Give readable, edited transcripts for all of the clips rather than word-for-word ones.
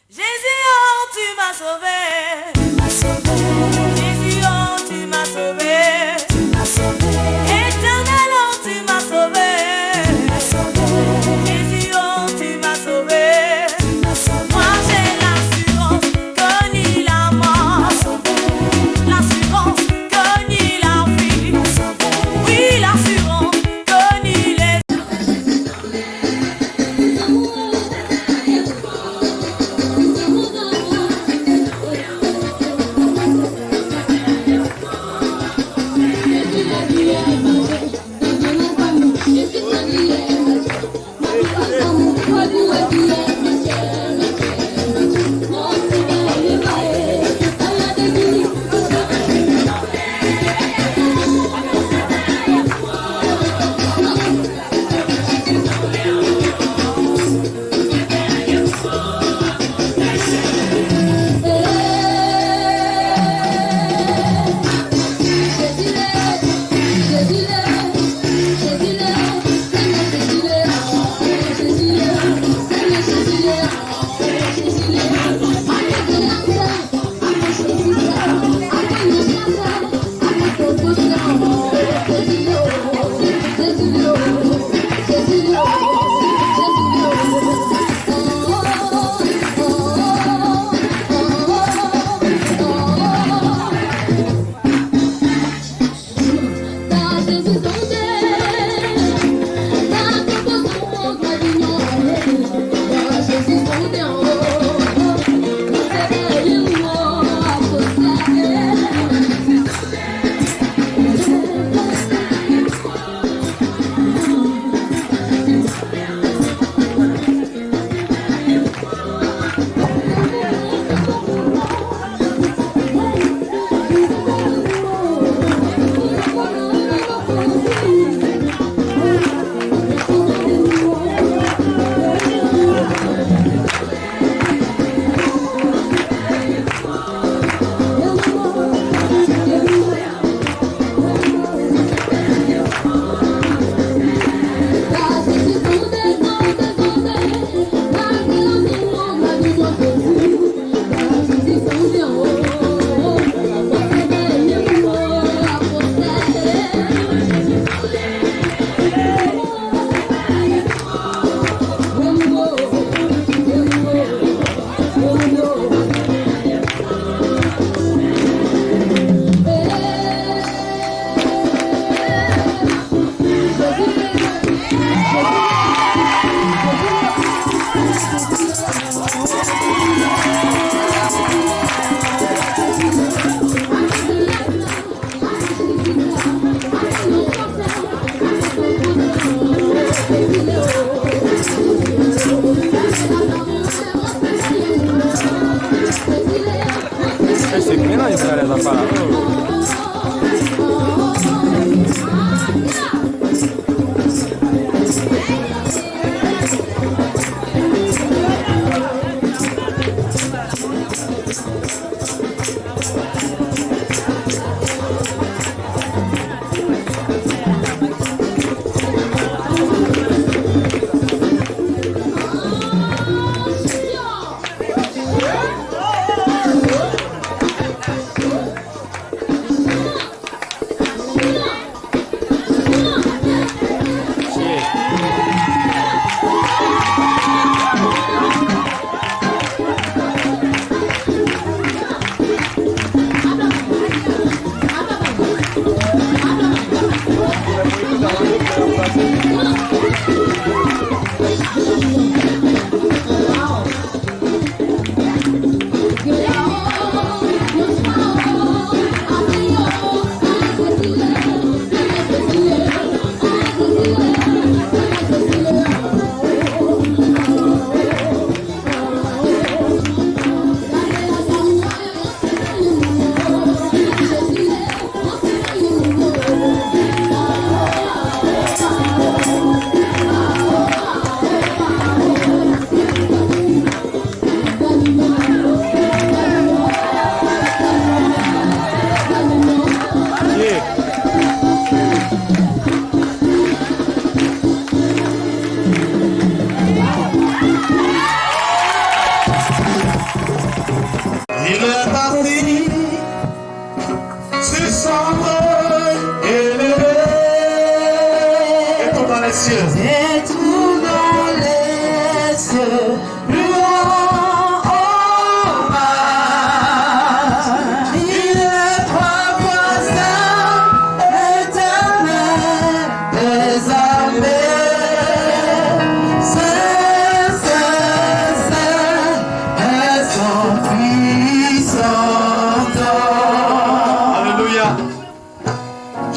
Jésus, oh, tu m'as sauvé. Tu m'as sauvé. Jésus, oh, tu m'as sauvé. Tu m'as sauvé. Éternel, oh, tu m'as sauvé. Tu m'as sauvé. Jésus, oh, tu m'as sauvé. Tu m'as sauvé. Moi, j'ai l'assurance que ni la mort, l'assurance que ni la vie, oui, l'assurance que ni les... C'est que maintenant, il serait allé à la parole. Il est parti sur son trône élevé. Et tout dans les cieux. Et tout dans les cieux.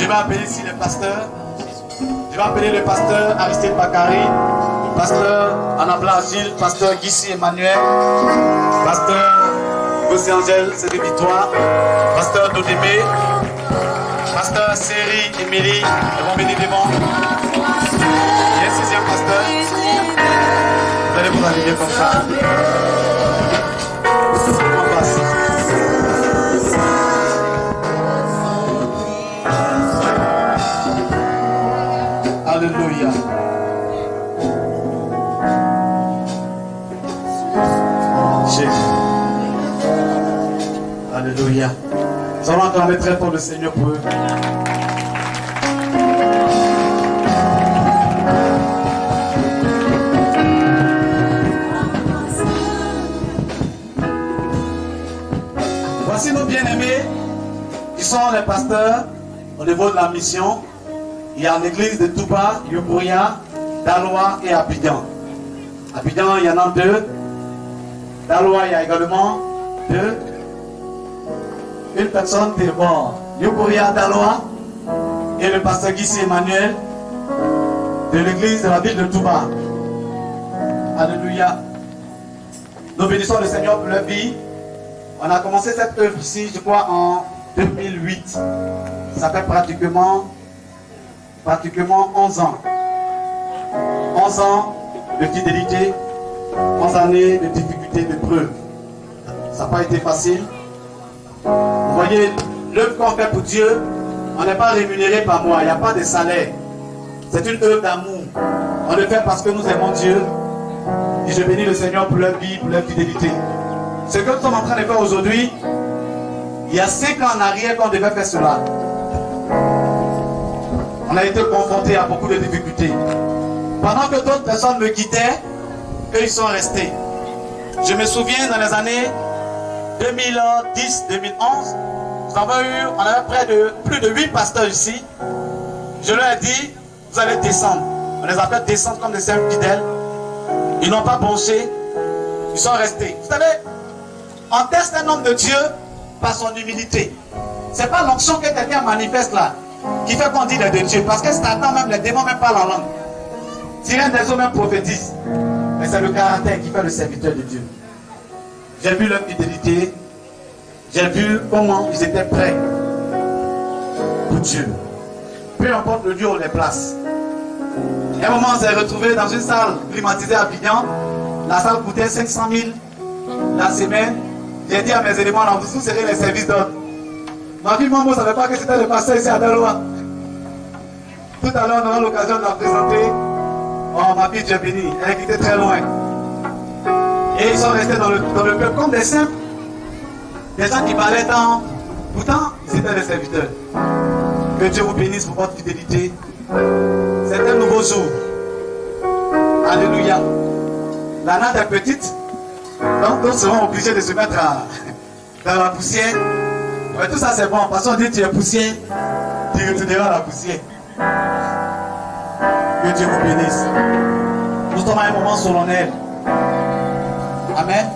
Je vais appeler ici le pasteur. Je vais appeler le pasteur Aristide Bakari, pasteur Anabla Agile, pasteur Guissi Emmanuel, pasteur Gossi Angel, c'est de Victoire, pasteur Dodemé, pasteur Séri Émilie, ils vont venir devant. Et un sixième pasteur. Vous allez vous aligner comme ça. On passe. Alléluia. Jésus. Alléluia. Nous allons acclamer très fort le Seigneur pour eux. Voici nos bien-aimés qui sont les pasteurs au niveau de la mission. Il y a l'église de Touba, Yopouria, Daloa et Abidjan. Abidjan, il y en a 2. Daloa, il y a également 2. Une personne est morte. Yopouria, Daloa et le pasteur Guissi Emmanuel de l'église de la ville de Touba. Alléluia. Nous bénissons le Seigneur pour leur vie. On a commencé cette œuvre ici, je crois, en 2008. Ça fait pratiquement 11 ans. 11 ans de fidélité, 11 années de difficultés, de preuves. Ça n'a pas été facile. Vous voyez, l'œuvre qu'on fait pour Dieu, on n'est pas rémunéré par moi, il n'y a pas de salaire. C'est une œuvre d'amour. On le fait parce que nous aimons Dieu. Et je bénis le Seigneur pour leur vie, pour leur fidélité. Ce que nous sommes en train de faire aujourd'hui, il y a 5 ans en arrière qu'on devait faire cela. On a été confrontés à beaucoup de difficultés. Pendant que d'autres personnes me quittaient, eux ils sont restés. Je me souviens dans les années 2010-2011, on avait près de plus de 8 pasteurs ici. Je leur ai dit, vous allez descendre. On les appelle descendre comme des servants fidèles. Ils n'ont pas bronché, ils sont restés. Vous savez, on teste un homme de Dieu par son humilité. Ce n'est pas l'onction que quelqu'un manifeste là qui fait qu'on dit les de Dieu. Parce que Satan même, les démons même parlent en langue. Sirène des eaux même prophétise. Mais c'est le caractère qui fait le serviteur de Dieu. J'ai vu leur fidélité. J'ai vu comment ils étaient prêts pour Dieu. Peu importe le lieu où on les place. Et à un moment, on s'est retrouvé dans une salle climatisée à Abidjan. La salle coûtait 500 000 la semaine. J'ai dit à mes éléments, là, vous serez les services d'ordre. Ma fille, maman, ne savait pas que c'était le pasteur ici à Daloa. Tout à l'heure, on aura l'occasion de la présenter. Oh, ma fille, Dieu béni, elle est quittée très loin. Et ils sont restés dans le peuple comme des simples. Des gens qui parlaient tant. Pourtant, ils étaient les serviteurs. Que Dieu vous bénisse pour votre fidélité. C'est un nouveau jour. Alléluia. La natte est petite. Donc, nous serons obligés de se mettre dans la poussière. Mais tout ça, c'est bon. Parce qu'on dit tu es poussière, tu retourneras à la poussière. Que Dieu vous bénisse. Nous sommes à un moment solennel. Amen.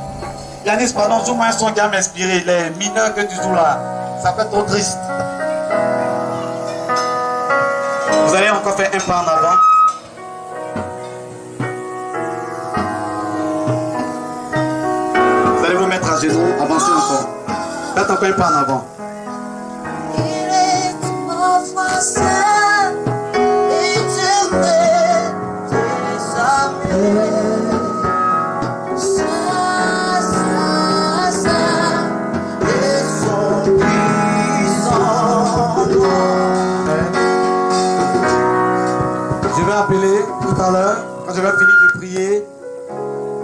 Yanis, pardon, joue-moi un son qui va m'inspirer. Les mineurs que tu joues là, ça fait trop triste. Vous allez encore faire un pas en avant. Vous allez vous mettre à genoux, avancez encore. Faites encore un pas en avant. Je vais appeler tout à l'heure, quand je vais finir de prier,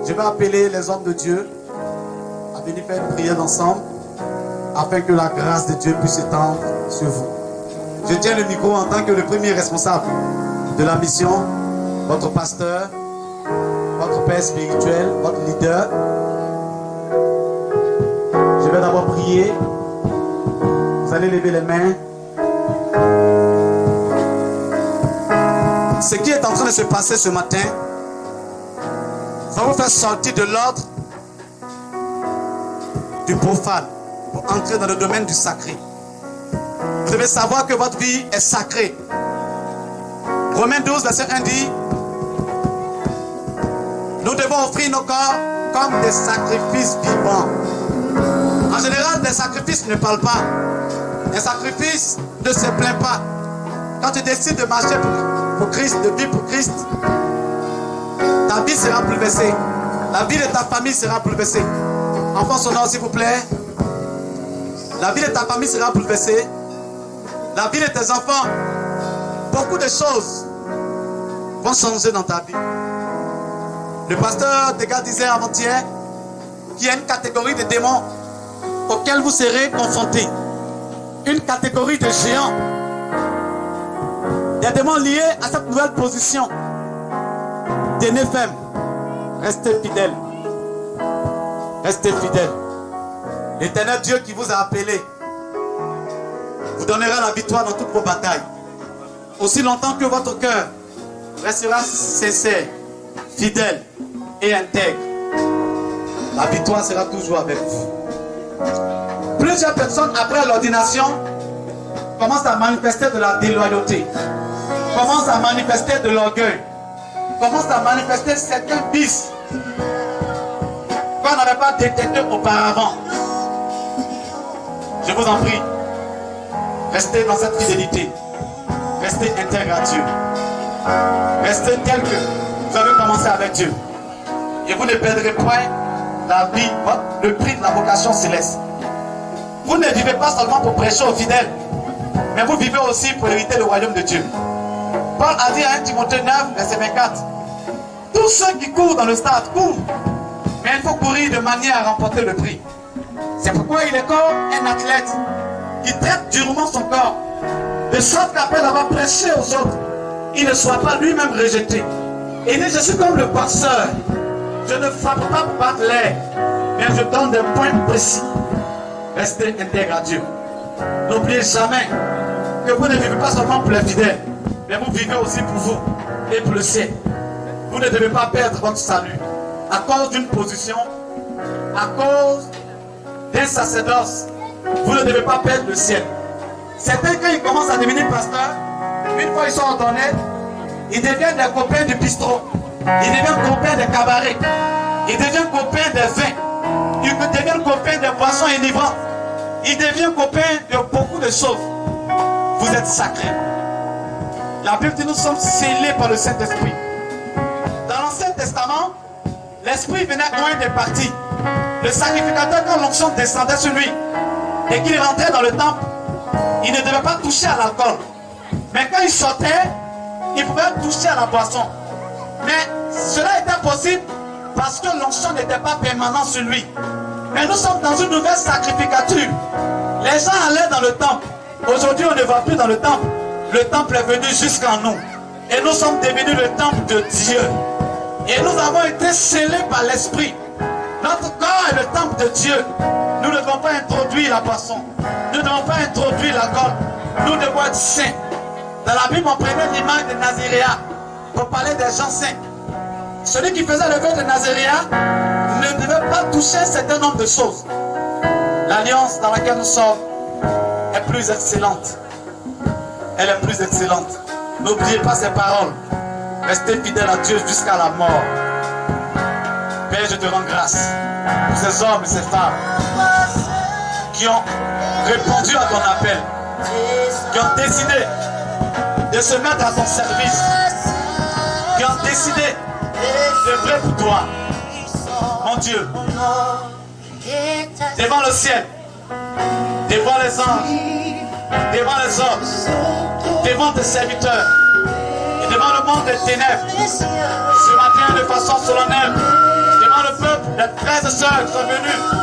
je vais appeler les hommes de Dieu à venir faire une prière ensemble afin que la grâce de Dieu puisse s'étendre sur vous. Je tiens le micro en tant que le premier responsable de la mission, votre pasteur, votre père spirituel, votre leader. Je vais d'abord prier. Vous allez lever les mains. Ce qui est en train de se passer ce matin va vous faire sortir de l'ordre du profane pour entrer dans le domaine du sacré. Vous devez savoir que votre vie est sacrée. Romains 12, verset 1 dit: nous devons offrir nos corps comme des sacrifices vivants. En général, des sacrifices ne parlent pas. Un sacrifice ne se plaint pas. Quand tu décides de marcher pour Christ, de vivre pour Christ, ta vie sera bouleversée. La vie de ta famille sera bouleversée. Enfant sonore, s'il vous plaît. La vie de ta famille sera bouleversée. La vie de tes enfants. Beaucoup de choses vont changer dans ta vie. Le pasteur Degas disait avant-hier qu'il y a une catégorie de démons auxquels vous serez confrontés. Une catégorie de géants. Des démons liés à cette nouvelle position. Des Néphèmes. Restez fidèles. Restez fidèles. L'Éternel Dieu qui vous a appelé vous donnera la victoire dans toutes vos batailles. Aussi longtemps que votre cœur restera sincère, fidèle et intègre, la victoire sera toujours avec vous. Plusieurs personnes après l'ordination commencent à manifester de la déloyauté, commencent à manifester de l'orgueil, commencent à manifester certains vices qu'on n'avait pas détectés auparavant. Je vous en prie, restez dans cette fidélité, restez intègre à Dieu, restez tel que vous avez commencé avec Dieu, et vous ne perdrez point la vie, le prix de la vocation céleste. Vous ne vivez pas seulement pour prêcher aux fidèles, mais vous vivez aussi pour hériter le royaume de Dieu. Paul a dit à 1 Timothée 9, verset 24, tous ceux qui courent dans le stade courent, mais il faut courir de manière à remporter le prix. C'est pourquoi il est comme un athlète qui traite durement son corps, de sorte qu'après avoir prêché aux autres, il ne soit pas lui-même rejeté. Et il dit, je suis comme le passeur, je ne frappe pas pour battre l'air, mais je donne des points précis. Restez intègre à Dieu. N'oubliez jamais que vous ne vivez pas seulement pour les fidèles, mais vous vivez aussi pour vous et pour le ciel. Vous ne devez pas perdre votre salut à cause d'une position, à cause d'un sacerdoce. Vous ne devez pas perdre le ciel. Certains, quand ils commencent à devenir pasteurs, une fois ils sont ordonnés, ils deviennent des copains du bistrot, ils deviennent copains des cabarets, ils deviennent copains des vins, ils deviennent copains des boissons enivrantes, ils deviennent copains de beaucoup de choses. Vous êtes sacrés. La Bible dit nous sommes scellés par le Saint-Esprit. Dans l'Ancien Testament, l'Esprit venait loin des parties. Le sacrificateur, quand l'onction descendait sur lui et qu'il rentrait dans le temple, il ne devait pas toucher à l'alcool. Mais quand il sortait, il pouvait toucher à la boisson. Mais cela était possible parce que l'onction n'était pas permanente sur lui. Mais nous sommes dans une nouvelle sacrificature. Les gens allaient dans le temple. Aujourd'hui, on ne va plus dans le temple. Le temple est venu jusqu'en nous. Et nous sommes devenus le temple de Dieu. Et nous avons été scellés par l'Esprit. Notre corps est le temple de Dieu. Nous ne devons pas introduire la boisson. Nous ne devons pas introduire l'alcool. Nous devons être saints. Dans la Bible, on prenait l'image de Naziréa pour parler des gens saints. Celui qui faisait le vœu de Naziréa ne devait pas toucher un certain nombre de choses. L'alliance dans laquelle nous sommes est plus excellente. Elle est plus excellente. N'oubliez pas ces paroles. Restez fidèles à Dieu jusqu'à la mort. Père, je te rends grâce pour ces hommes et ces femmes qui ont répondu à ton appel, qui ont décidé de se mettre à ton service, qui ont décidé de vrai pour toi. Mon Dieu, devant le ciel, devant les anges, devant les hommes, devant tes serviteurs et devant le monde des ténèbres, ce matin de façon solennelle, devant le peuple, les frères et sœurs qui sont venus